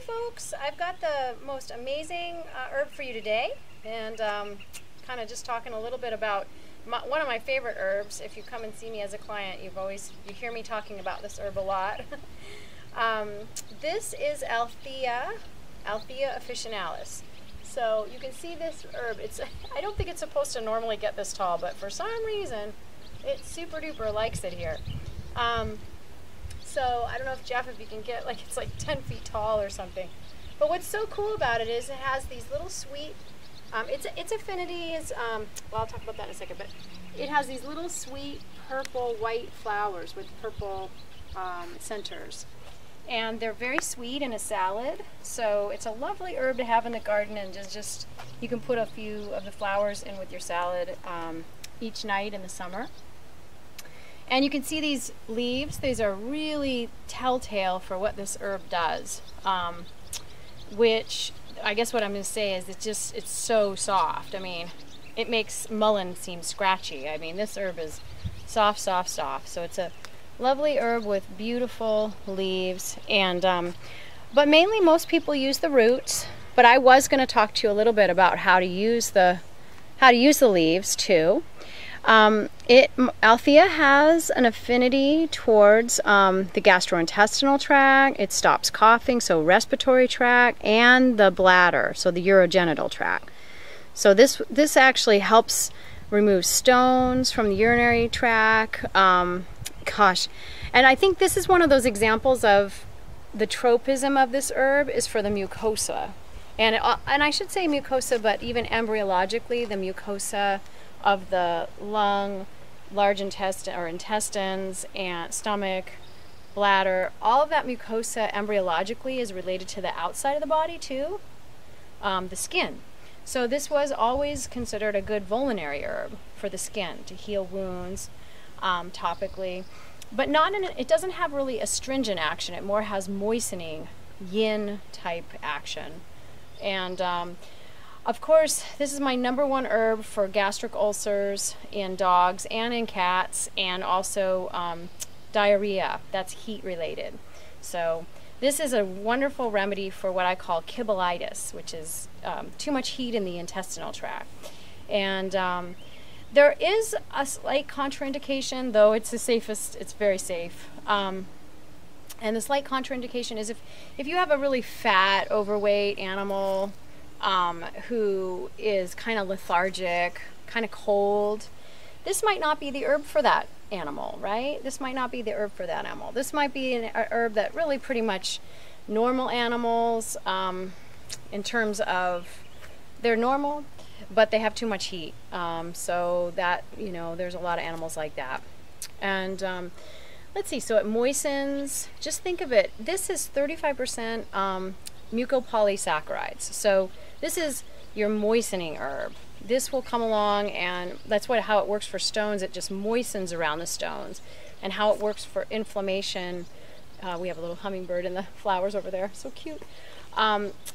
folks, I've got the most amazing herb for you today, and kind of just talking a little bit about one of my favorite herbs. If you come and see me as a client, you hear me talking about this herb a lot. This is Althea officinalis. So you can see this herb. I don't think it's supposed to normally get this tall, but for some reason it super duper likes it here. So I don't know if Jeff, if you can get, like, it's like 10 feet tall or something. But what's so cool about it is it has these little sweet, its affinity is, well, I'll talk about that in a second, but it has these little sweet purple white flowers with purple centers. And they're very sweet in a salad, so it's a lovely herb to have in the garden, and just you can put a few of the flowers in with your salad each night in the summer. And you can see these leaves. These are really telltale for what this herb does, which I guess what I'm going to say is it's so soft. I mean, it makes mullein seem scratchy. I mean, this herb is soft, soft, soft. So it's a lovely herb with beautiful leaves, and but mainly most people use the roots. But I was going to talk to you a little bit about how to use the leaves too. Althea has an affinity towards the gastrointestinal tract. It stops coughing, so respiratory tract, and the bladder, so the urogenital tract. So this actually helps remove stones from the urinary tract. Gosh, and I think this is one of those examples of the tropism of this herb is for the mucosa, and I should say mucosa, but even embryologically, the mucosa of the lung, large intestine or intestines, and stomach, bladder, all of that mucosa embryologically is related to the outside of the body too, the skin. So this was always considered a good vulnerary herb for the skin to heal wounds topically, but it doesn't have really astringent action. It more has moistening, yin type action. And of course, this is my #1 herb for gastric ulcers in dogs and in cats, and also diarrhea that's heat related. So this is a wonderful remedy for what I call kibblitis, which is too much heat in the intestinal tract. And there is a slight contraindication, though it's the safest, it's very safe. And the slight contraindication is if you have a really fat, overweight animal who is kind of lethargic, kind of cold, this might not be the herb for that animal, right? This might not be the herb for that animal. This might be an herb that really pretty much normal animals, in terms of they're normal, but they have too much heat. So that, there's a lot of animals like that. And let's see, so it moistens, just think of it, this is 35% mucopolysaccharides. So this is your moistening herb. This will come along, and that's how it works for stones. It just moistens around the stones. And how it works for inflammation, we have a little hummingbird in the flowers over there, so cute.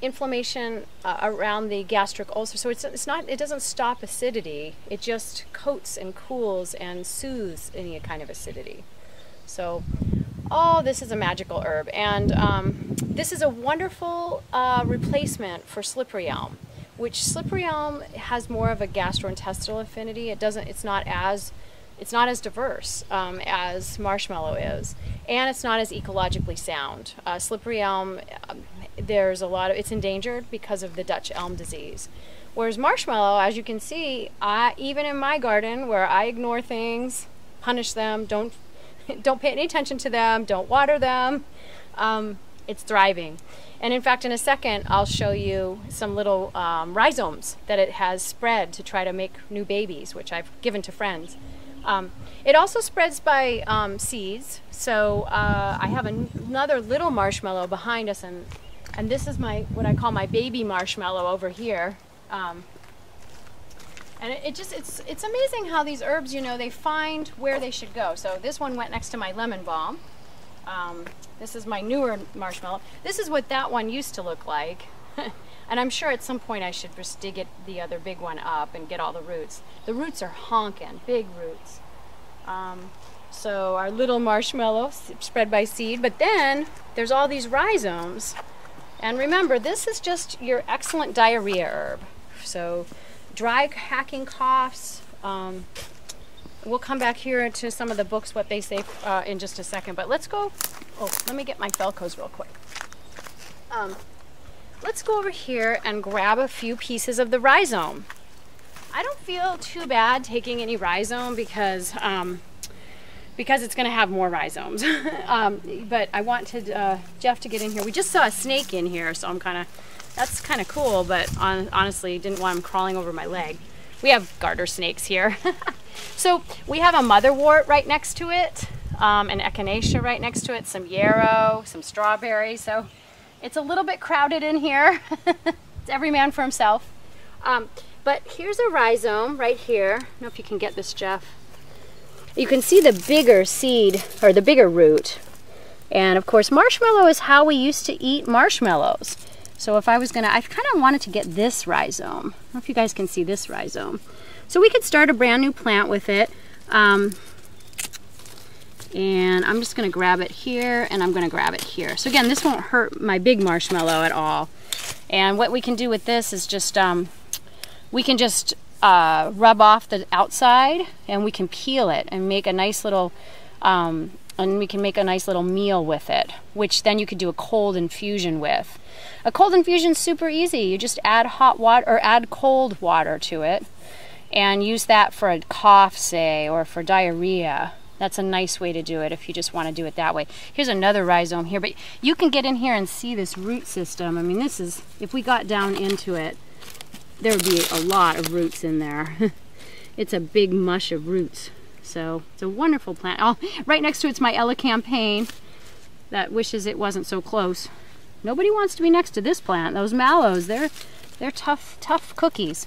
Inflammation around the gastric ulcer. So it doesn't stop acidity. It just coats and cools and soothes any kind of acidity. So, this is a magical herb, and this is a wonderful replacement for slippery elm, which slippery elm has more of a gastrointestinal affinity. It's not as diverse as marshmallow is, and it's not as ecologically sound. Slippery elm, it's endangered because of the Dutch elm disease. Whereas marshmallow, as you can see, even in my garden where I ignore things, punish them, don't pay any attention to them, don't water them, it's thriving. And in fact, in a second, I'll show you some little rhizomes that it has spread to try to make new babies, which I've given to friends. It also spreads by seeds. So I have another little marshmallow behind us, and this is what I call my baby marshmallow over here. And it's amazing how these herbs, they find where they should go. So this one went next to my lemon balm. This is my newer marshmallow. This is what that one used to look like. And I'm sure at some point I should just dig the other big one up and get all the roots. The roots are honking, big roots. So our little marshmallow spread by seed, but then there's all these rhizomes And remember, this is just your excellent diarrhea herb. So dry hacking coughs. We'll come back here to some of the books, what they say in just a second. But let's go, oh, let me get my Velcros real quick. Let's go over here and grab a few pieces of the rhizome. I don't feel too bad taking any rhizome because it's going to have more rhizomes. But I wanted Jeff to get in here. We just saw a snake in here, so that's kind of cool, but honestly, didn't want him crawling over my leg. We have garter snakes here. So we have a motherwort right next to it, an echinacea right next to it, some yarrow, some strawberry. So it's a little bit crowded in here. It's every man for himself. But here's a rhizome right here. I don't know if you can get this, Jeff. You can see the bigger seed, or the bigger root. And of course, marshmallow is how we used to eat marshmallows. So if I was gonna, I kind of wanted to get this rhizome. I don't know if you guys can see this rhizome. So we could start a brand new plant with it. And I'm just gonna grab it here, and I'm gonna grab it here. So again, this won't hurt my big marshmallow at all. And what we can do with this is just, we can just rub off the outside, and we can peel it and make a nice little, and we can make a nice little meal with it, which then you could do a cold infusion with. A cold infusion is super easy. You just add hot water, or add cold water to it, and use that for a cough, say, or for diarrhea. That's a nice way to do it if you just want to do it that way. Here's another rhizome here, but you can get in here and see this root system. I mean, this is, if we got down into it, there would be a lot of roots in there. It's a big mush of roots. So it's a wonderful plant. Oh, right next to it's my elecampane that wishes it wasn't so close. Nobody wants to be next to this plant. Those mallows, they're tough cookies.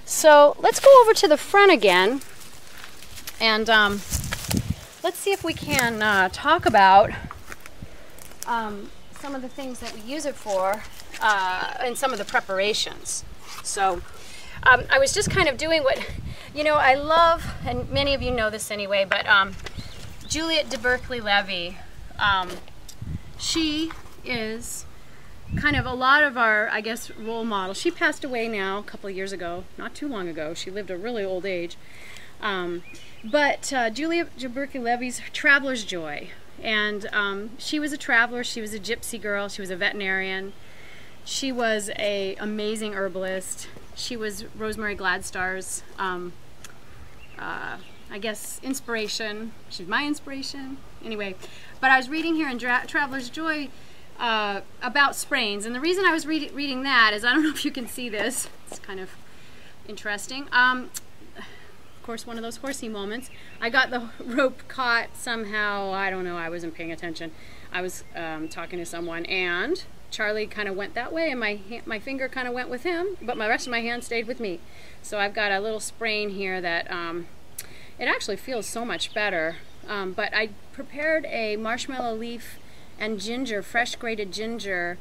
So let's go over to the front again, and let's see if we can talk about some of the things that we use it for and some of the preparations. So I was just kind of doing what, you know, I love, and many of you know this anyway, but Juliet de Berkeley-Levy, she is kind of a lot of our, I guess, role model. She passed away now a couple of years ago, not too long ago. She lived a really old age. But Juliet de Berkeley-Levy's Traveler's Joy. And she was a traveler, she was a gypsy girl, she was a veterinarian. She was an amazing herbalist. She was Rosemary Gladstar's, I guess, inspiration. She's my inspiration. Anyway, but I was reading here in Traveler's Joy about sprains, and the reason I was reading that is, I don't know if you can see this, it's kind of interesting. Of course, one of those horsey moments. I got the rope caught somehow, I don't know, I wasn't paying attention. I was talking to someone, and Charlie kind of went that way, and my finger kind of went with him, but my rest of my hand stayed with me. So I've got a little sprain here that it actually feels so much better. But I prepared a marshmallow leaf and ginger, fresh grated ginger,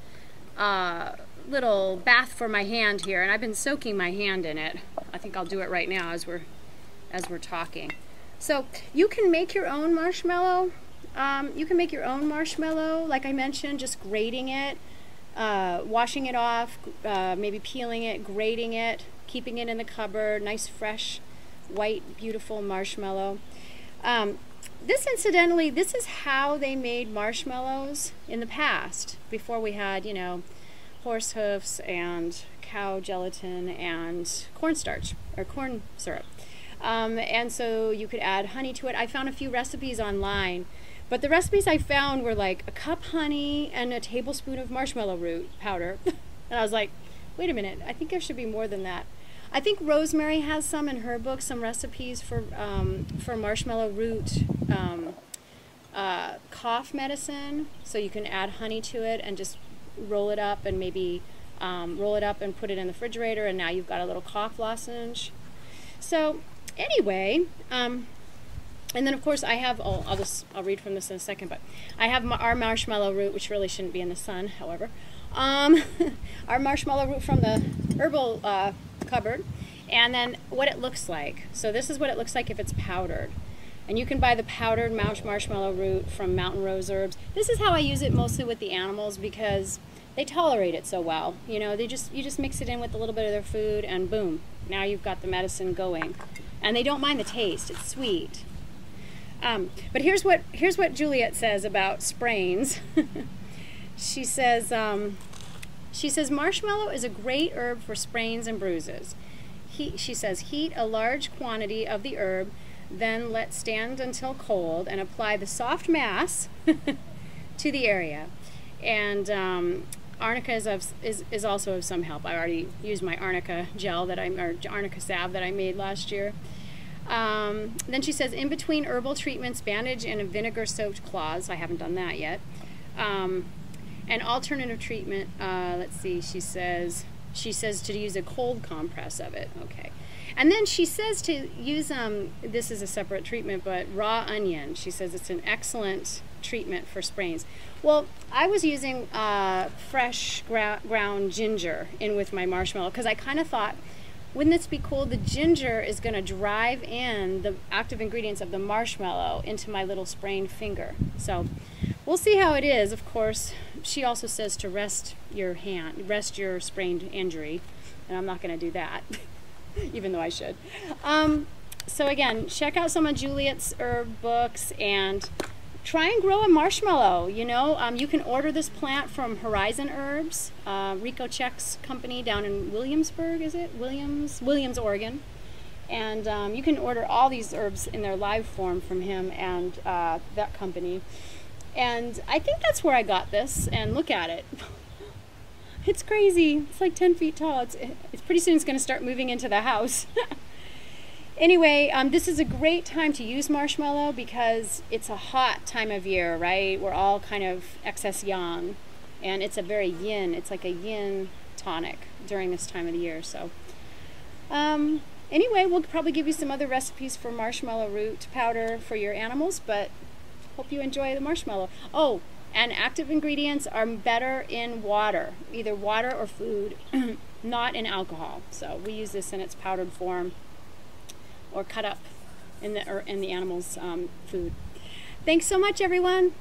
little bath for my hand here, and I've been soaking my hand in it. I think I'll do it right now as we're talking. So you can make your own marshmallow. You can make your own marshmallow, like I mentioned, just grating it, washing it off, maybe peeling it, grating it, keeping it in the cupboard, nice fresh white beautiful marshmallow. This, incidentally, this is how they made marshmallows in the past, before we had, you know, horse hoofs and cow gelatin and cornstarch or corn syrup. And so you could add honey to it. I found a few recipes online, but the recipes I found were like a cup honey and a tablespoon of marshmallow root powder. And I was like, wait a minute, I think there should be more than that. I think Rosemary has some in her book, some recipes for marshmallow root cough medicine. So you can add honey to it and just roll it up, and maybe roll it up and put it in the refrigerator, and now you've got a little cough lozenge. So anyway, and then of course I have, I'll read from this in a second, but I have our marshmallow root, which really shouldn't be in the sun, however. Our marshmallow root from the herbal cupboard, and then what it looks like. So this is what it looks like if it's powdered. And you can buy the powdered marshmallow root from Mountain Rose Herbs. This is how I use it mostly with the animals, because they tolerate it so well. You know, you just mix it in with a little bit of their food, and boom, now you've got the medicine going. And they don't mind the taste. It's sweet. But here's what Juliet says about sprains. She says marshmallow is a great herb for sprains and bruises. She says heat a large quantity of the herb, then let stand until cold, and apply the soft mass to the area. And arnica is also of some help. I already used my arnica gel or arnica salve that I made last year. Then she says in between herbal treatments, bandage and a vinegar-soaked cloths. I haven't done that yet. An alternative treatment. Let's see. She says to use a cold compress of it. Okay. And then she says to use, this is a separate treatment, but raw onion. She says it's an excellent treatment for sprains. Well, I was using fresh ground ginger in with my marshmallow because I kind of thought, wouldn't this be cool? The ginger is going to drive in the active ingredients of the marshmallow into my little sprained finger. So we'll see how it is. Of course, she also says to rest your sprained injury, and I'm not going to do that. Even though I should. So again, check out some of Juliet's herb books and try and grow a marshmallow. You know, you can order this plant from Horizon Herbs, Rico Check's company down in Williamsburg, is it? Williams, Oregon. And you can order all these herbs in their live form from him and that company. And I think that's where I got this, and look at it. It's crazy. It's like 10 feet tall. It's pretty soon it's going to start moving into the house. Anyway, this is a great time to use marshmallow because it's a hot time of year, right? We're all kind of excess yang, and it's a very yin. It's like a yin tonic during this time of the year. So anyway, we'll probably give you some other recipes for marshmallow root powder for your animals, but hope you enjoy the marshmallow. Oh, and active ingredients are better in water, either water or food, not in alcohol. So we use this in its powdered form or cut up in the animal's food. Thanks so much, everyone.